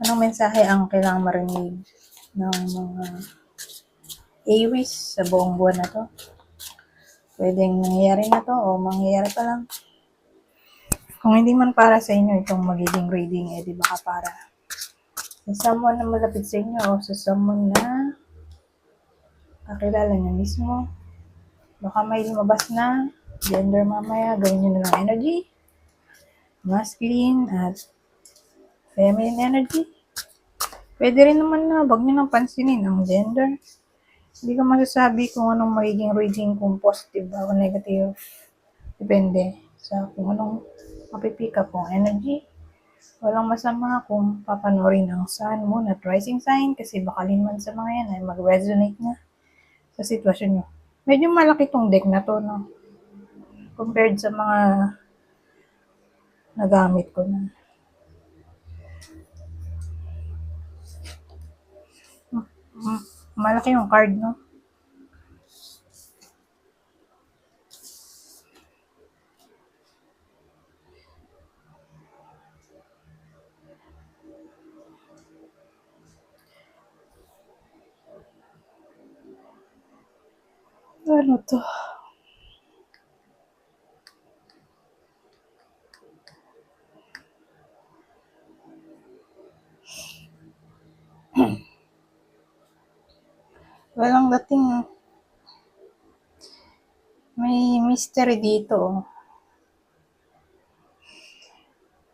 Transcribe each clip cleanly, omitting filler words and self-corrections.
Anong mensahe ang kailangang marinig ng mga Aries sa buong buwan na to? Pwedeng nangyayari na to o mangyayari pa lang. Kung hindi man para sa inyo itong magiging reading, di baka para sa someone na malapit sa inyo o sa someone na kakilala nyo mismo. Baka may lumabas na gender mamaya, gawin nyo na lang energy. Masculine at feminine energy. Pwede rin naman na wag nyo nang pansinin ang gender. Hindi ko masasabi kung anong magiging reading, kung positive o negative. Depende sa kung anong mapipika kong energy. Walang masama kung papanoorin ang sun, moon at rising sign kasi baka man sa mga yan ay mag-resonate na sa sitwasyon nyo. Medyo malaki tong deck na to, no? Compared sa mga nagamit ko na. Malaki yung card, no? Ano to? Walang dating. May mystery dito.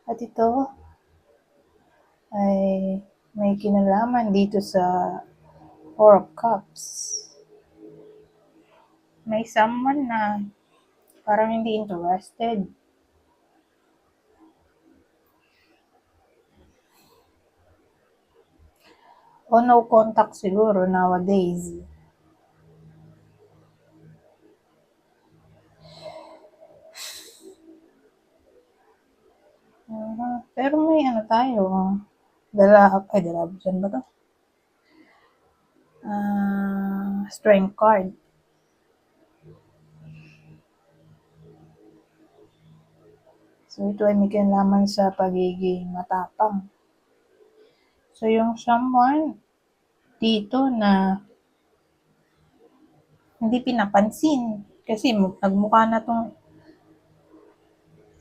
At ito ay may kinalaman dito sa Four of Cups. May someone na parang hindi interested. O no contact siguro nowadays. Pero may ano tayo. Dyan ba to? Strength card. So, ito ay may kinalaman sa pagiging matapang. So, yung someone dito na hindi pinapansin kasi nagmukha na tong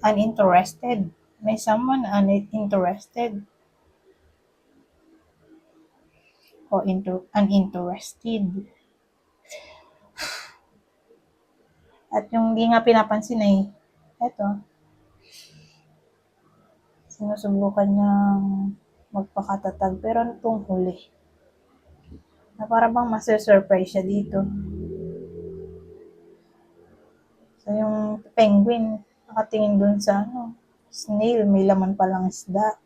uninterested. May someone uninterested o uninterested. At yung hindi nga pinapansin ay eto. Sinusubukan niyang magpakatatag pero itong huli. Na para bang masasurprise siya dito. So yung penguin nakatingin dun sa snail, may laman palang isda.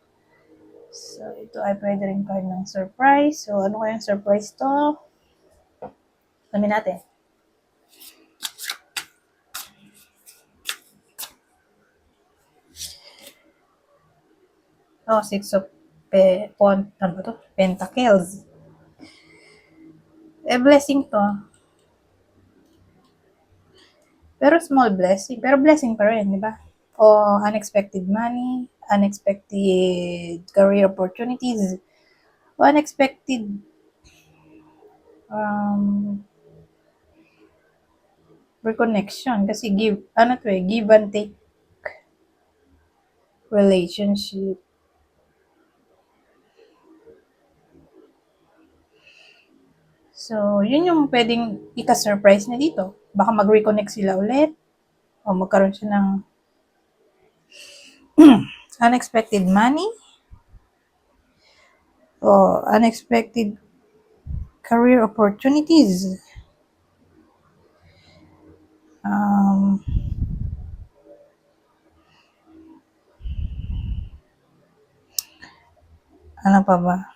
So ito ay pwede rin card ng surprise. So ano kayang surprise to? Alamin natin. Six of Pentacles. Blessing to. Pero small blessing. Pero blessing pa rin, di ba? O unexpected money, unexpected career opportunities, o unexpected reconnection. Kasi give and take relationship. So, yun yung pwedeng ika-surprise niya dito. Baka mag-reconnect sila ulit o magkaroon siya ng unexpected money o unexpected career opportunities. Ano pa ba?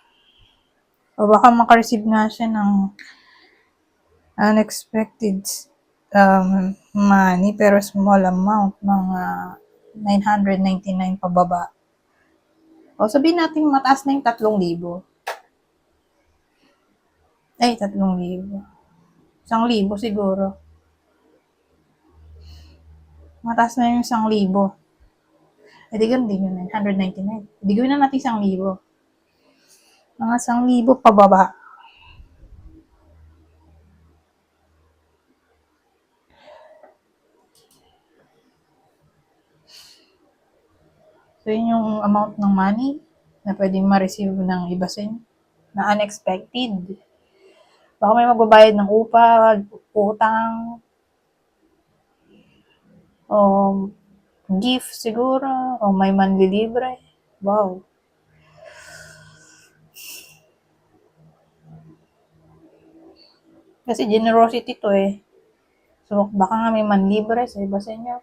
O baka makareceive nga siya ng unexpected money pero small amount, mga 999 pababa. O sabihin natin mataas na yung 3,000. Ay, 3,000. 1,000 siguro. Mataas na yung 1,000. E di ganun din yung 999. E di gawin na natin 1,000. Mga 1,000 pababa. So, yun yung amount ng money na pwedeng ma-receive ng iba sa inyo na unexpected. Baka may magbabayad ng upa, utang, o gift siguro, o may manlilibre. Wow. Kasi generosity to eh. So, baka nga may manlibre sa iba sa inyo.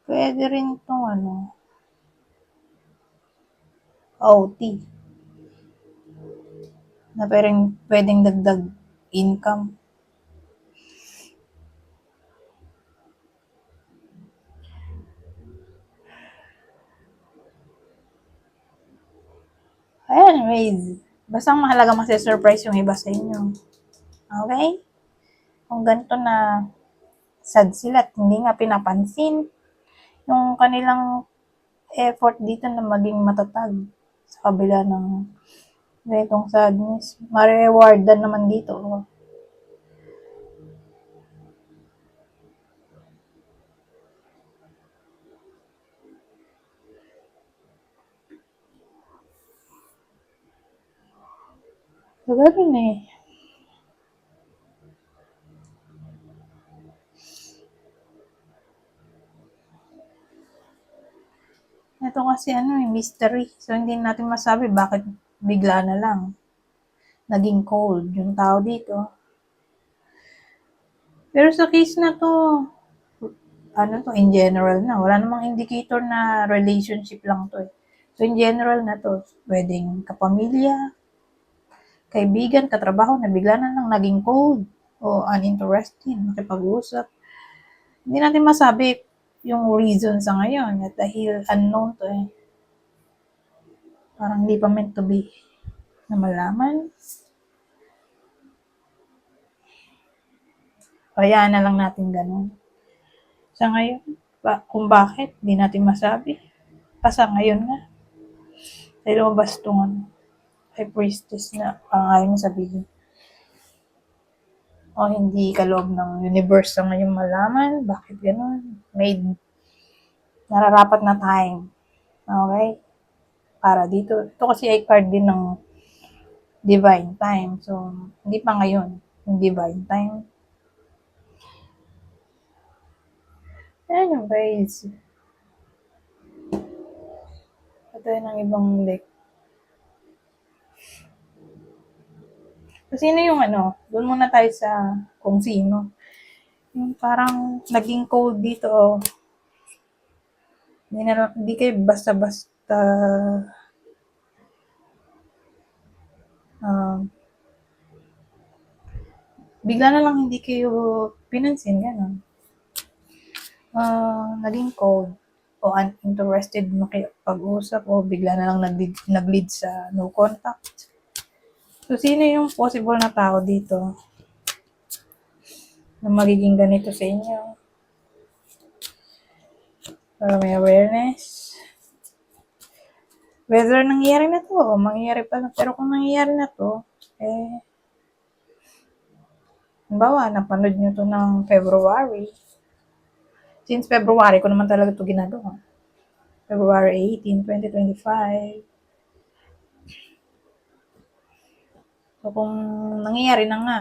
Pwede rin itong OT. Na pwedeng dagdag income. Anyways, basta ang mahalaga masi-surprise yung iba sa inyo. Okay? Kung ganito na sad sila at hindi nga pinapansin yung kanilang effort dito na maging matatag sa kabila ng ganitong sadness. Ma-rewardan naman dito. So, ganun eh. Ito kasi mystery. So, hindi natin masabi bakit bigla na lang naging cold yung tao dito. Pero sa case na to, in general na. Wala namang indicator na relationship lang to eh. So, in general na to, pwedeng kapamilya, kaibigan, katrabaho na bigla na lang naging cold o uninterested, makipag-usap. Hindi natin masabi yung reason sa ngayon at dahil unknown to eh. Parang hindi pa meant to be na malaman. Hayaan na lang natin ganun. Sa ngayon, kung bakit, hindi natin masabi. Sa ngayon nga, ay lumabas itong high priestess na pangayon sabihin. O hindi kaloob ng universe sa ngayon malaman. Bakit ganun? May nararapat na time. Okay? Para dito. Ito kasi ay card din ng divine time. So, hindi pa ngayon yung divine time. Ayan yung guys. Ito ng ibang deck. So, sino yung doon muna tayo sa kung sino. Yung parang naging code dito. Hindi kayo basta-basta bigla na lang hindi kayo pinansin, gano'n. Naging cold o uninterested makipag-usap o bigla na lang nag-lead sa no contact. So, sino yung possible na tao dito na magiging ganito sa inyo? Para may awareness. Whether nangyayari na to o mangyayari pa lang. Pero kung nangyayari na to, halimbawa, napanood nyo to ng February. Since February ko naman talaga to ginagawa. February 18, 2025. So, kung nangyayari na nga,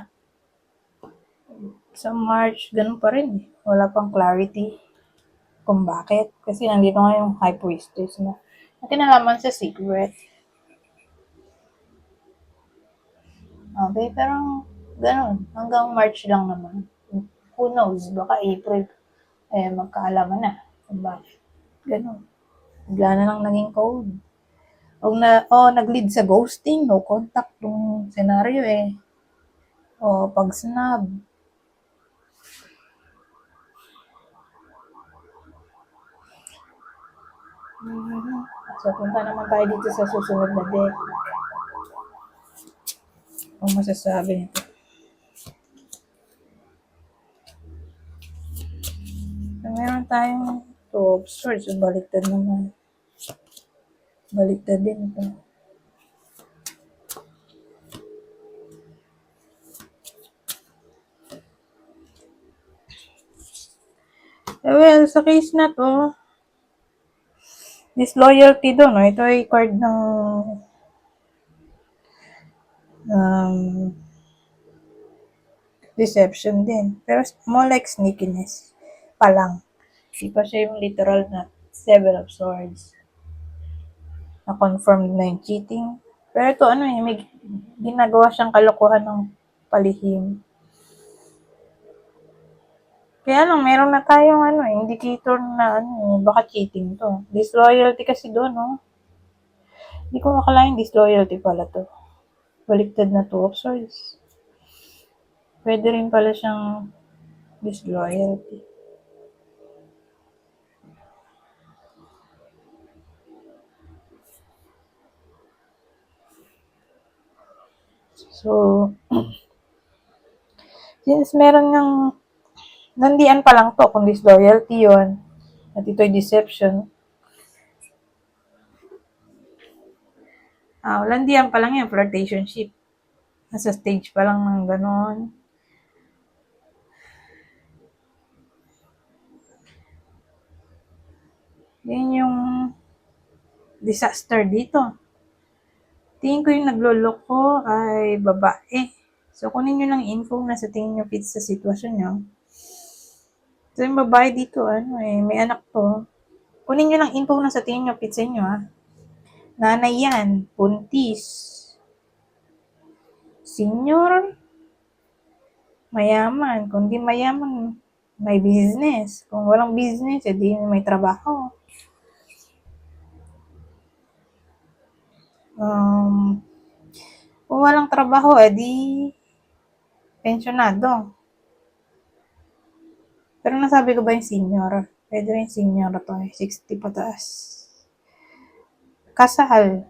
sa March, ganun pa rin. Wala pang clarity kung bakit. Kasi nandito nga yung high priestess na kinalaman sa secret. Okay, pero ganun. Hanggang March lang naman. Who knows? Baka April, magkaalaman na kung bakit. Ganun. Bigla na lang naging cold. Nag-lead sa ghosting, no contact yung scenario eh. O pag-snub. So, punta naman tayo dito sa susunod na deck. Ang masasabi nito. So, meron tayong 2 of swords. Baliktad naman. Baliktad din ito. Well, sa case na to, disloyalty doon, no? Ito ay card ng um, deception din. Pero more like sneakiness pa lang. Hindi pa siya yung literal na Seven of Swords. Na-confirmed na yung cheating. Pero ito, may ginagawa siyang kalokohan ng palihim. Kaya lang, meron na tayong indicator na baka cheating to. Disloyalty kasi doon, no? Hindi ko akalain disloyalty pala to. Baliktad na Two of Swords. Pwede rin pala siyang disloyalty. So, since meron ng nandiyan pa lang to kung disloyalty yon at ito'y deception, landian pa lang yan, flirtationship. Nasa stage pa lang ng ganon. Yan yung disaster dito. Tingin ko yung nagloloko ay babae. So, kunin nyo lang info na sa tingin nyo fit sa sitwasyon nyo. So, yung babae dito, may anak to. Kunin nyo lang info na sa tingin nyo fit sa inyo, Nanay yan, buntis, senior, mayaman. Kung di mayaman, may business. Kung walang business, edi may trabaho. Kung walang trabaho, edi pensionado. Pero nasabi ko ba yung senior? Pwede rin senior to, 60 pataas. Kasal.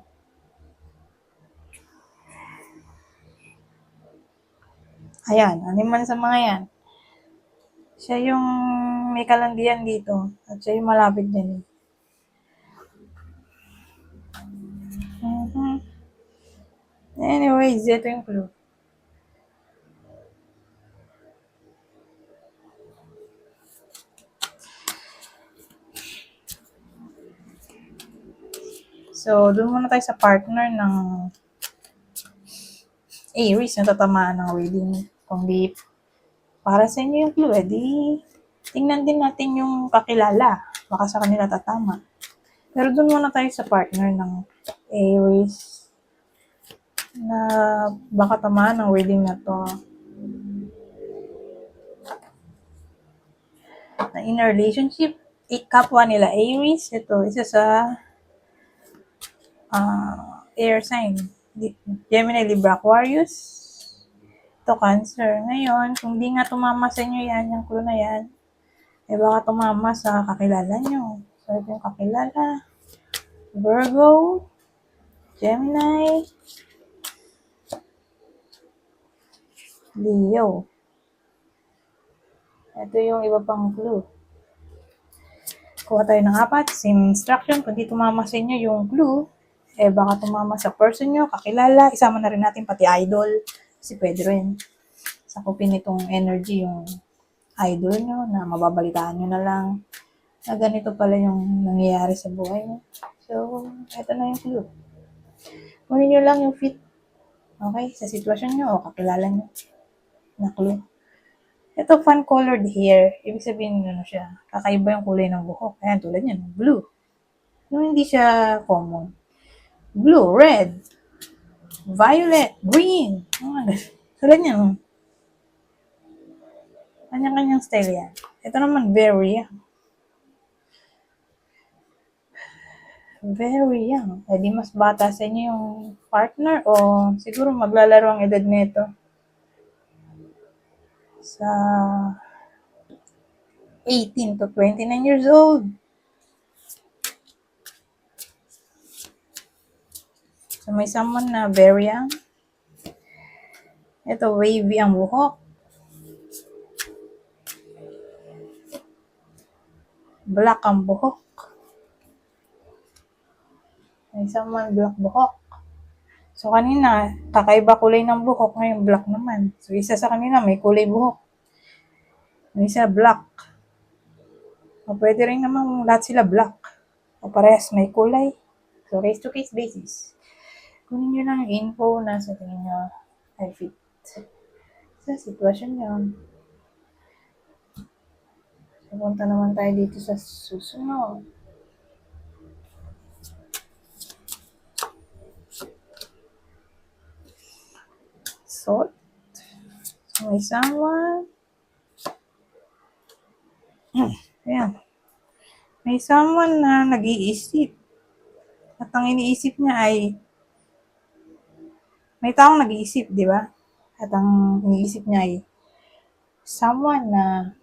Ayan, animan sa mga yan. Siya yung may kalandian dito. At siya yung malapit din. Anyways, ito yung clue. So, doon muna tayo sa partner ng Aries na tatamaan ng reading. Kung di para sa inyo yung clue, di tingnan din natin yung kakilala. Baka sa kanila tatama. Pero doon muna tayo sa partner ng Aries na baka tamaan ng reading na to. Na in a relationship, kapwa nila Aries. Ito, isa sa air sign. Gemini, Libra, Aquarius. Ito, Cancer. Ngayon, kung di nga tumama sa inyo yan, yung clue na yan, baka tumama sa kakilala nyo. So, ito yung kakilala. Virgo, Gemini, Leo. Ito yung iba pang clue. Kuha tayo ng 4, same instruction. Kung di tumama sa inyo yung clue, baka tumama sa person nyo, kakilala. Isama na rin natin pati idol. Kasi pwede rin. Sakupin itong energy yung idol nyo na mababalitaan nyo na lang na ganito pala yung nangyayari sa buhay nyo. So, ito na yung clue. Kunin nyo lang yung fit. Okay? Sa sitwasyon nyo o kakilala nyo na clue. Ito, fun-colored hair. Ibig sabihin, siya, kakaiba yung kulay ng buhok. Ayan, tulad yan, blue. Yung hindi siya common. Blue, red, violet, green. Tulad yan. Kanya-kanyang style yan. Ito naman, very young. Very young. Di mas bata sa inyo yung partner o siguro maglalaro ang edad nito sa 18 to 29 years old. So, may someone na very young. Ito, wavy ang buhok. Black ang buhok. May May someone black buhok. So, kanina, kakaiba kulay ng buhok, ngayon black naman. So, isa sa kanina may kulay buhok. Yung isa black. O, pwede rin naman lahat sila black. O, parehas may kulay. So, case-to-case basis. Kunin nyo lang yung info na sa tingin nyo ay fit sa sitwasyon nyo. So, punta naman tayo dito sa susunod. Salt. So, may someone. Ayan. May someone na nag-iisip. At ang iniisip niya ay, may taong nag-iisip, di ba? At ang iniisip niya ay, someone na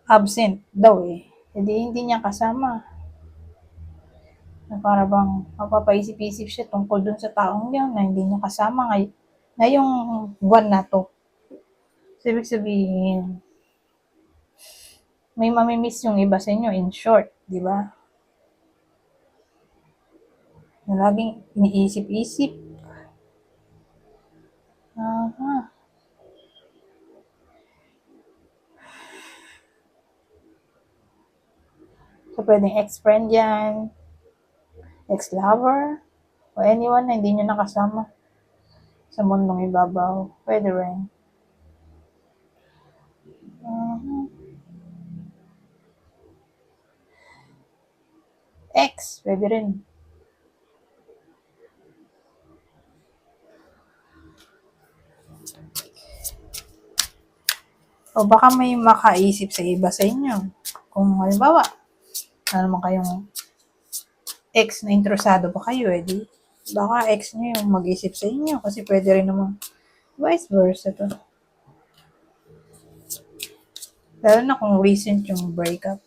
absent daw eh. Hindi niya kasama. Na para bang mapapaisip-isip siya tungkol dun sa taong yun na hindi niya kasama ngayong buwan na to. So, ibig sabihin, may mamimiss yung iba sa inyo in short, di ba? Na laging iniisip-isip. Aha. So, pwedeng ex-friend yan, ex-lover, o anyone na hindi nyo nakasama sa mundong ibabaw. Pwede rin. Ex, pwede rin. O baka may makaisip sa iba sa inyo. Kung halimbawa, ano naman kayong ex na interesado pa kayo, di baka ex nyo yung mag-isip sa inyo kasi pwede rin naman vice versa to. Lalo na kung recent yung breakup.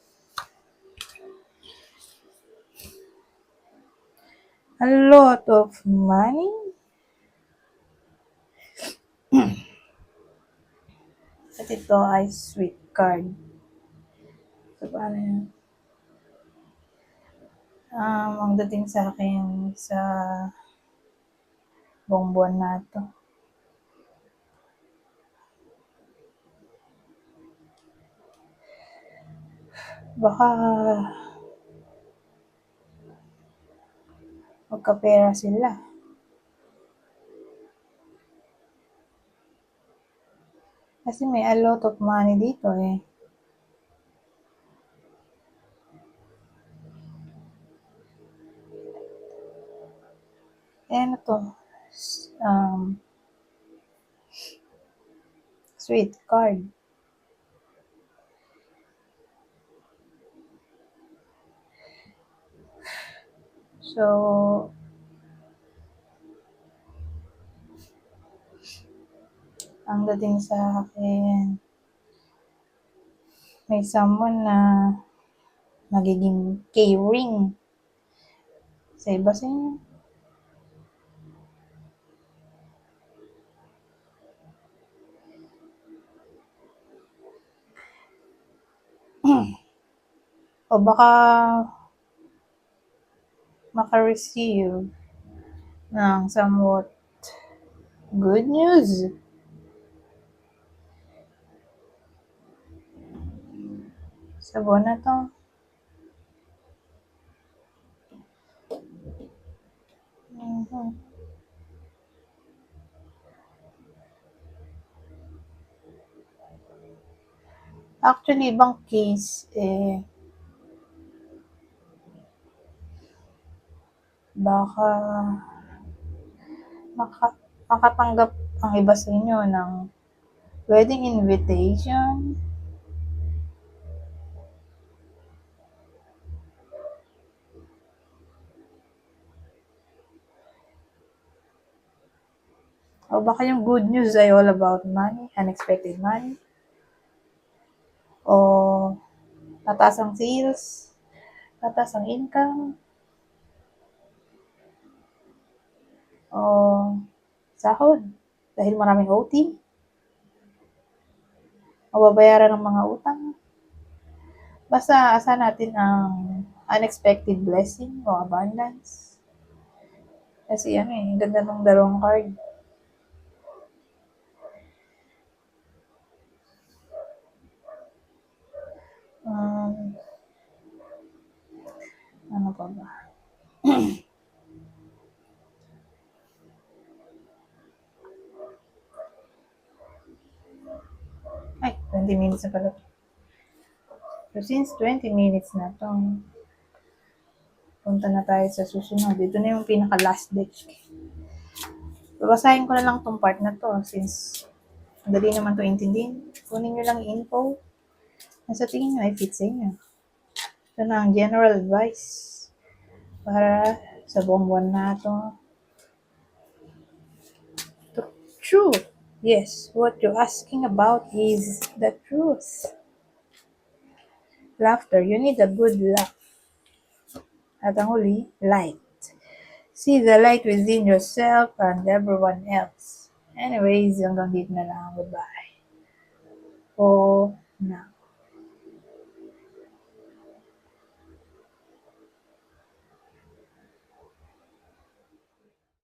A lot of money. At ito ay sweet card. So, paano yan? Ang dating sa akin sa buong buwan na to. Baka magkapera sila. Kasi may a lot of money dito eh. Ano to? Sweet card. So, ang dating sa akin, may someone na magiging caring sa iba sa inyo. O baka maka-receive ng somewhat good news. Sa buwan na to. Actually, ibang case, baka makatanggap ang iba sa inyo ng wedding invitation. O baka yung good news ay all about money, unexpected money. O tataas ang sales, tataas ang income. O sahod dahil maraming OT. O babayaran ng mga utang. Basta asa natin ang unexpected blessing o abundance. Kasi ganda ng dalawang card. Ano pa ba? Ay, 20 minutes na pala. So, since 20 minutes na to, punta na tayo sa susunod. Ito na yung pinaka-last deck. Babasahin ko na lang tong part na to since madali naman to intindihin. Kunin nyo lang info na sa tingin nyo ay fit sa inyo. Ito na ang general advice para sa buong buwan na to. Truth. Yes, what you're asking about is the truth. Laughter. You need a good laugh. At ang huli, light. See the light within yourself and everyone else. Anyways, hanggang dito na lang. Goodbye. For now.